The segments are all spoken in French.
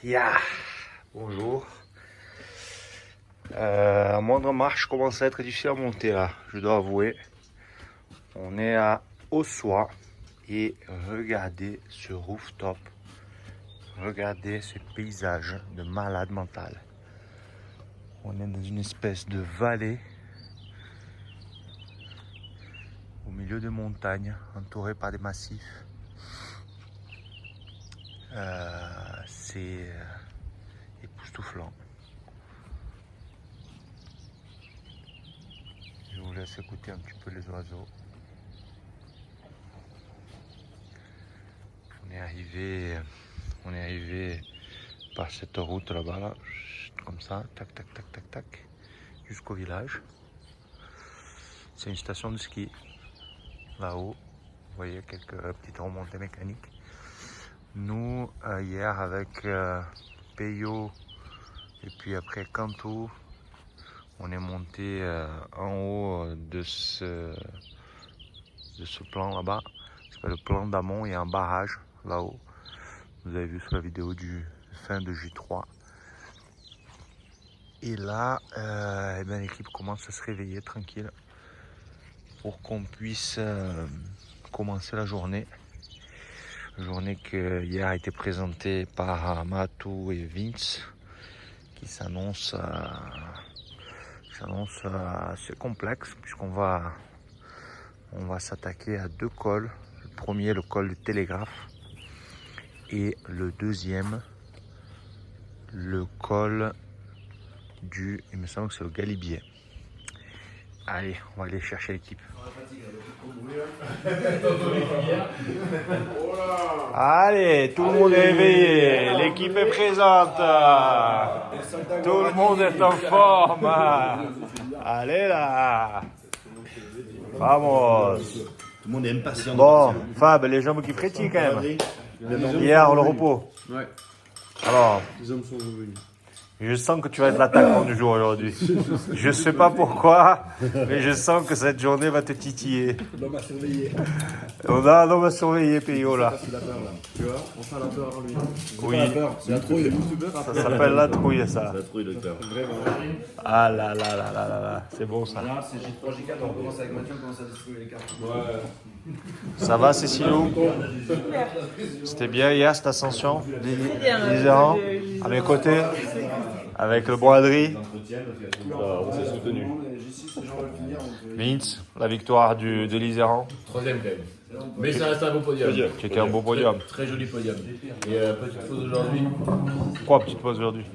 Yeah. Bonjour. La moindre marche commence à être difficile à monter là, je dois avouer. On est à Ossois et regardez ce rooftop. Regardez ce paysage de malade mental. On est dans une espèce de vallée au milieu de montagnes, entourée par des massifs. C'est époustouflant. Je vous laisse écouter un petit peu les oiseaux. On est arrivé par cette route là-bas, là, comme ça, tac, tac, tac, tac, tac, jusqu'au village. C'est une station de ski. Là-haut, vous voyez quelques petites remontées mécaniques. Nous, hier avec Peyo et puis après Canto, on est monté en haut de ce plan là-bas. C'est le plan d'amont, il y a un barrage là-haut. Vous avez vu sur la vidéo du fin de J3. Et là, l'équipe commence à se réveiller tranquille pour qu'on puisse commencer la journée. Journée qui hier a été présentée par Matou et Vince, qui s'annonce assez complexe puisqu'on va s'attaquer à deux cols. Le premier, le col du Télégraphe, et le deuxième, le col du, il me semble que c'est le Galibier. Allez, on va aller chercher l'équipe. Allez, tout le monde est éveillé, l'équipe est présente, tout le monde est en forme. Allez là, vamos. Tout le monde est impatient. Bon, Fab, les jambes qui frétillent quand même. Hier, le repos. Ouais. Alors, Les hommes sont revenus. je sens que tu vas être l'attaquant du jour aujourd'hui. Je sais pas pourquoi, mais je sens que cette journée va te titiller. L'homme a surveillé. On a un homme à surveiller, Peyo, là. Il a peur là. Tu vois, on sent la peur en lui. Oui, C'est la trouille. ça s'appelle la trouille, ça. La trouille de cœur. Ah là là là là là là, c'est bon ça. Là, c'est J3, J4, on commence avec Mathieu, on commence à distribuer les cartes. Ouais. Ça va, Cécilou? C'était bien hier, cette ascension d'Iséran, à mes côtés, avec le broderie. On s'est soutenu. Vince, la victoire de l'Iséran. Troisième quand même. Mais ça reste un beau podium. C'était un beau podium. Très joli podium. Et petite pause aujourd'hui. Pourquoi petite pause aujourd'hui?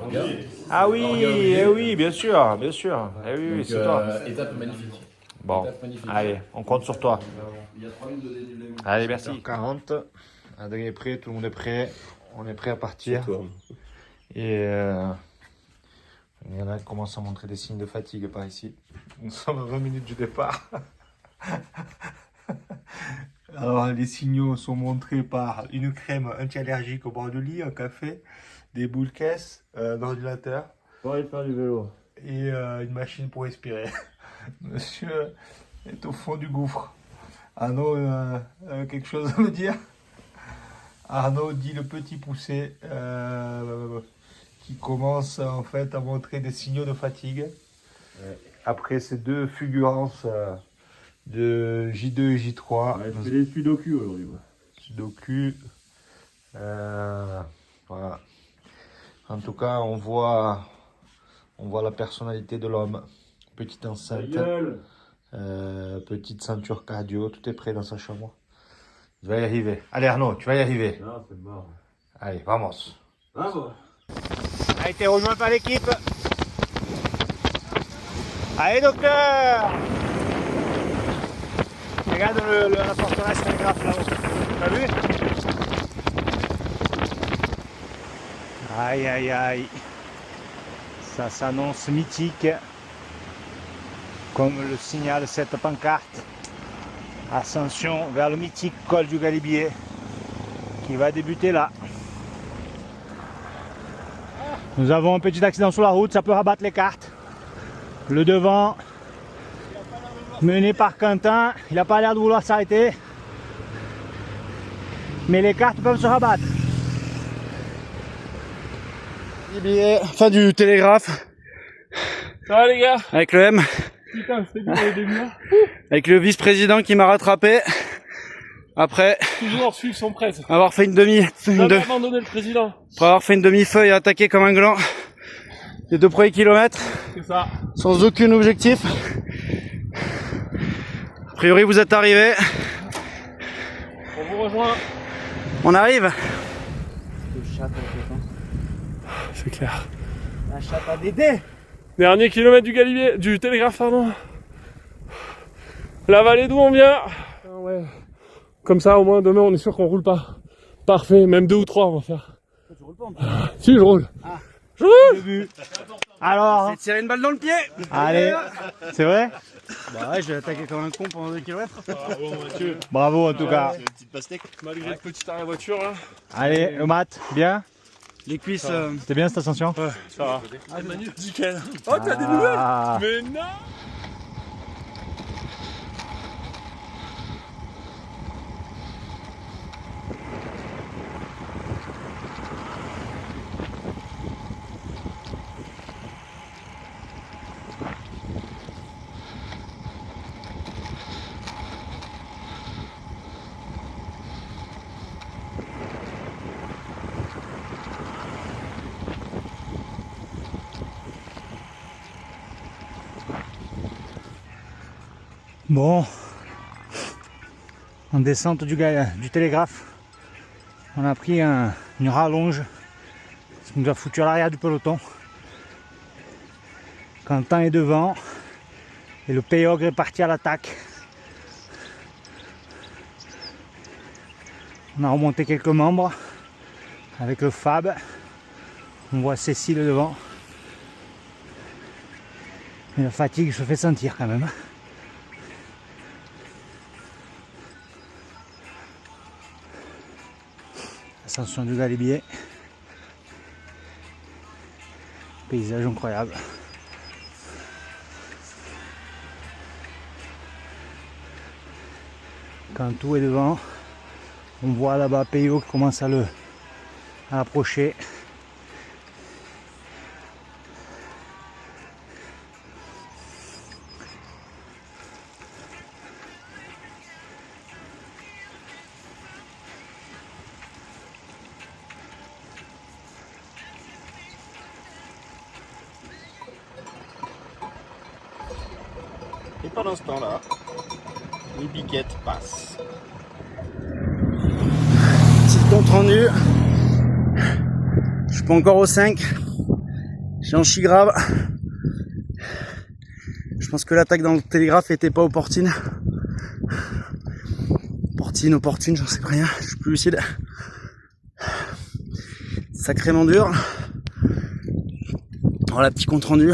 Regarde. Ah oui, eh oui, bien sûr, bien sûr. Eh oui, oui, c'est toi. Étape magnifique. Bon, allez, on compte sur toi. Il y a 3 minutes de dénivelé. Allez, merci. 40. Adrien est prêt, tout le monde est prêt. On est prêt à partir. Et il y en a qui commencent à montrer des signes de fatigue par ici. Nous sommes à 20 minutes du départ. Alors, les signaux sont montrés par une crème anti-allergique au bord du lit, un café, des boules caisses, un ordinateur. Pour aller faire du vélo. Et une machine pour respirer. Monsieur est au fond du gouffre. Arnaud a quelque chose à me dire. Arnaud dit le petit poussé qui commence en fait à montrer des signaux de fatigue. Ouais. Après ces deux fulgurances de J2 et J3. Ouais, je fais des sudoku aujourd'hui. Sudoku. Voilà. En tout cas, on voit la personnalité de l'homme. Petite enceinte, petite ceinture cardio, tout est prêt dans sa chambre. Tu vas y arriver. Allez Arnaud, tu vas y arriver. Non, c'est mort. Allez, vamos. Bravo. A été rejoint par l'équipe. Allez docteur. Regarde la forteresse télégraphe là-haut. T'as vu? Aïe aïe aïe. Ça s'annonce mythique, comme le signale cette pancarte. Ascension vers le mythique col du Galibier qui va débuter là. Nous avons un petit accident sur la route, ça peut rabattre les cartes. Le devant, mené par Quentin, il n'a pas l'air de vouloir s'arrêter. Mais les cartes peuvent se rabattre. Billet, fin du télégraphe. Ça va les gars? Avec le M. Putain, c'était dur au début. Hein. Avec le vice-président qui m'a rattrapé. Après Toujours suivre son presse. avoir fait une Jamais abandonner le président. après avoir fait une demi-feuille et attaqué comme un gland les 2 premiers kilomètres. C'est ça. Sans aucun objectif. A priori vous êtes arrivés. On vous rejoint. On arrive. C'est clair. La chatte à Dédé. Dernier kilomètre du Galibier, du télégraphe, pardon. La vallée d'où on vient. Ah ouais. Comme ça, au moins, demain, on est sûr qu'on roule pas. Parfait, même 2 ou 3, on va faire. Tu roules pas en Si, je roule. Ah. Je roule. Alors, c'est tirer une balle dans le pied. Allez, c'est vrai? Bah ouais, je vais attaquer comme un con pendant 2 km. Bravo, Mathieu. Bravo en tout cas. Une petite pastèque. Malgré le petit arrêt voiture, là. Allez, au mat, bien? Les cuisses. C'était bien cette ascension? Ouais, ça va. Ah, Manu, nickel. Oh, t'as des nouvelles? Mais non. Bon, en descente du télégraphe, on a pris une rallonge, ce qui nous a foutu à l'arrière du peloton. Quentin est devant et le Péogre est parti à l'attaque. On a remonté quelques membres avec le Fab. On voit Cécile devant. Mais la fatigue se fait sentir quand même. Ascension du Galibier. Paysage incroyable. Quand tout est devant, on voit là-bas Peyo qui commence à l'approcher. Et pendant ce temps-là, les biquettes passent. Petit compte rendu. Je suis pas encore au 5. J'ai un chi grave. Je pense que l'attaque dans le télégraphe était pas opportune. Opportune, j'en sais rien. Je suis plus lucide. Sacrément dur. Voilà, petit compte rendu.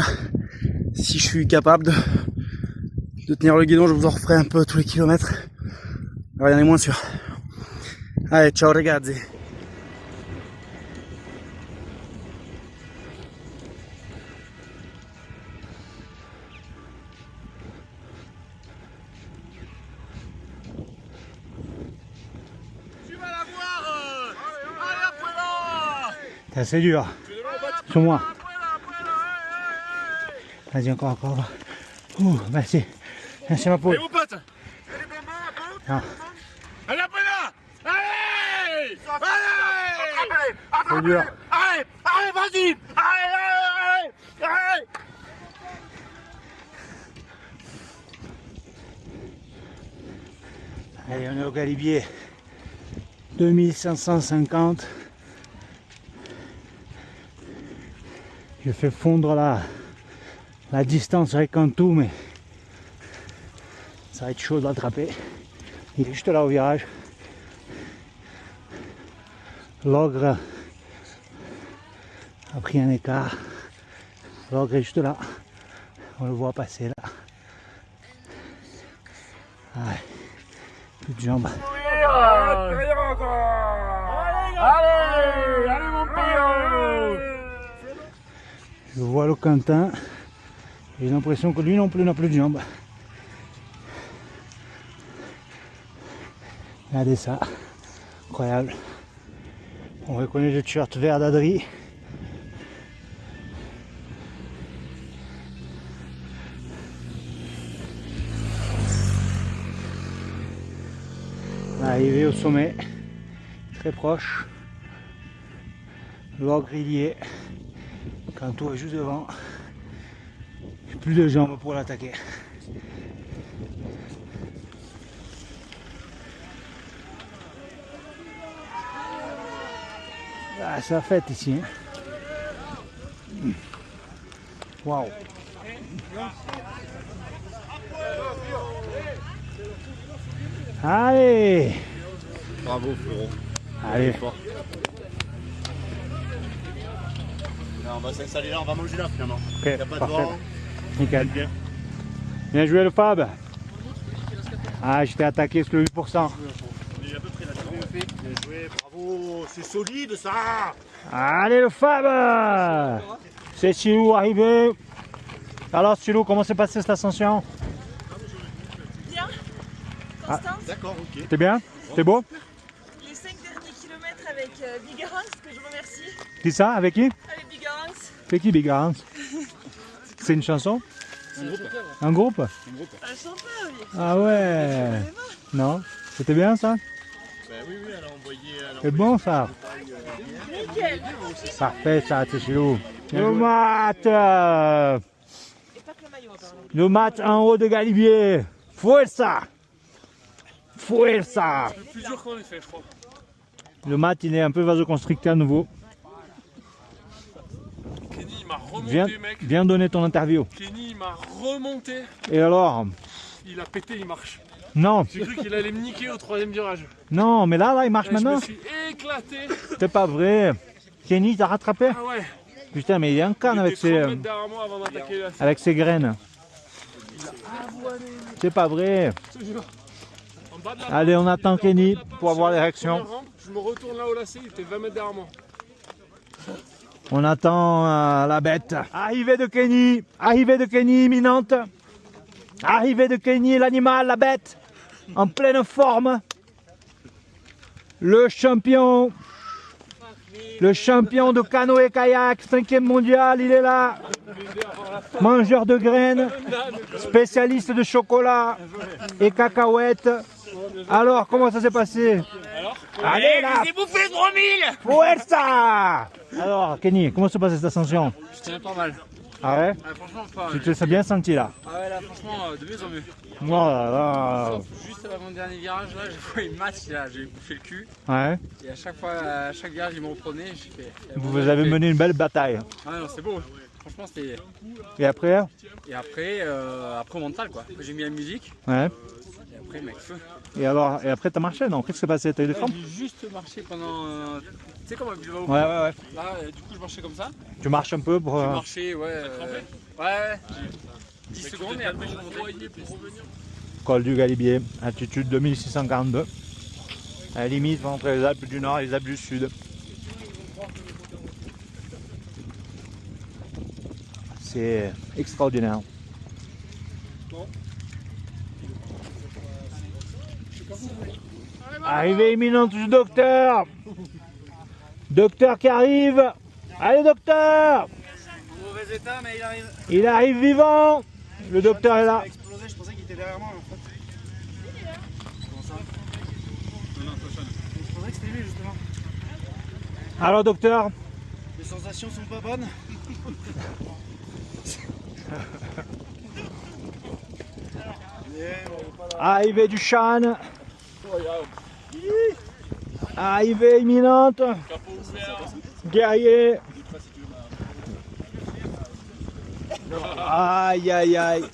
Si je suis capable de tenir le guidon, je vous en referai un peu tous les kilomètres. Rien n'est moins sûr. Allez, ciao ragazzi. C'est assez dur. Sur moi. Vas-y, encore. Ouh, merci. Merci ma peau. Et mon pote. Non. Allez, après là. Allez. Allez. C'est dur. Allez, vas-y. Allez. Allez, on est au Galibier. 2550. Je fais fondre la distance avec Cantou, mais ça va être chaud de l'attraper. Il est juste là au virage. L'ogre a pris un écart. L'ogre est juste là. On le voit passer là. Ouais. Plus de jambes. Allez, mon pire. Je vois le Quentin. J'ai l'impression que lui non plus n'a plus de jambes. Regardez ça. Incroyable. On reconnaît le t-shirt vert d'Adri. Arrivé au sommet, très proche, l'or grillier, Kanto est juste devant, plus de jambes pour l'attaquer. Ah, c'est la fête ici. Hein. Waouh. Allez. Bravo Florent. Allez. Là, on va s'installer là, on va manger là finalement. Ok, Il n'y a pas de parfait. vent. Nickel. Bien joué le Fab. Ah, j'étais attaqué sur le 8%. On est à peu près là. Bien joué, bravo, c'est solide ça. Allez le Fab. C'est Silou arrivé. Alors Silou, comment s'est passée cette ascension? Bien. Constance, D'accord, ok. T'es bien? T'es beau? les 5 derniers kilomètres avec Bigarance, que je remercie. Qui ça? Avec qui? Avec Bigarance. C'est qui Big Hans? C'est une chanson? Un groupe? Un chanteur, oui. Ah ouais. Non? C'était bien ça? Oui, elle a envoyé. C'est bon ça? Nickel. Parfait ça, c'est Silou. Le mat! Et pas que le maillot, pardon. Le mat en haut de Galibier. Fuerza! Fuerza! C'est le plus dur qu'on ait fait, je crois. Le mat, il est un peu vasoconstricté à nouveau. Kenny, il m'a remonté, Viens, mec. viens donner ton interview. Kenny, il m'a remonté. Et alors? Il a pété, il marche. Non, J'ai cru qu'il allait me niquer au 3ème virage. non, mais là, il marche Et je me maintenant. suis éclaté. C'est pas vrai. Kenny t'a rattrapé? Ah ouais. Putain, mais il est en canne Il avec était 30 ses, mètres derrière moi avant d'attaquer la avec ses graines. C'est pas vrai. je te jure. En bas de la Allez, on pente, attend il était en Kenny bas de la pente, pour avoir sur les la réactions. première rampe. Je me retourne là au lacet, il était 20 mètres derrière moi. On attend la bête. Arrivée de Kenny. Arrivée de Kenny imminente. Arrivée de Kenny, l'animal, la bête. En pleine forme. Le champion. Le champion de canoë-kayak, 5e mondial, il est là. Mangeur de graines, spécialiste de chocolat et cacahuètes. Alors, comment ça s'est passé? Allez là! J'ai bouffé ce bromille. Fuerza! Alors, Kenny, comment se passe cette ascension? C'était pas mal. Ah ouais? Ah, franchement, pas Tu mal. te sens bien senti là? Ah ouais, là, franchement, de mieux en mieux. Oh là là! Sauf juste avant mon dernier virage, là, j'ai fait une match, là, j'ai bouffé le cul. Ouais. Et à chaque fois, à chaque virage, il me reprenait. J'ai fait. Vous avez mené une belle bataille. Ah non, c'est beau. Franchement, c'était. Et après? Et après, après mental, quoi. J'ai mis la musique. Ouais. Et après, mec, feu. Et alors, et après t'as marché, non? Qu'est-ce qui s'est passé? T'as eu des crampes? J'ai juste marché pendant. Tu sais comment je vais au Ouais, ouais, ouais. Là, du coup, je marchais comme ça. Tu marches un peu pour. J'ai marché, ouais. Ouais, 10 secondes et après, je remontais. Col du Galibier, altitude 2642. À la limite entre les Alpes du Nord et les Alpes du Sud. C'est extraordinaire. Arrivée imminente du docteur. Docteur qui arrive. Allez docteur. Mauvais état, mais il arrive. Il arrive vivant. Le docteur est là. Il a explosé, je pensais qu'il était derrière moi en fait. Comment ça? Non, je pensais que c'était lui justement. Alors docteur. Les sensations sont pas bonnes. Arrivée du Chan. Arrivée imminente. Guerrier. Aïe aïe aïe.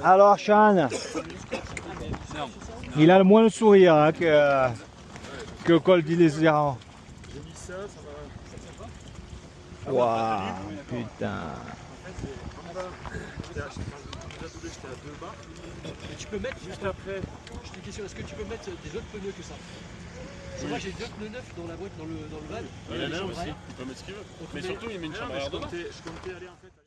Alors Chan. Il a le moins le sourire hein, que Col d'Ilésiran. Waouh, putain. Tu peux mettre juste après, j'ai une question, est-ce que tu peux mettre des autres pneus que ça? Parce que moi j'ai deux pneus neufs dans la boîte, dans le van. Il y en a aussi, il peut mettre ce qu'il veut. Mais surtout, il met une chambre à air dedans. Je comptais aller en fait.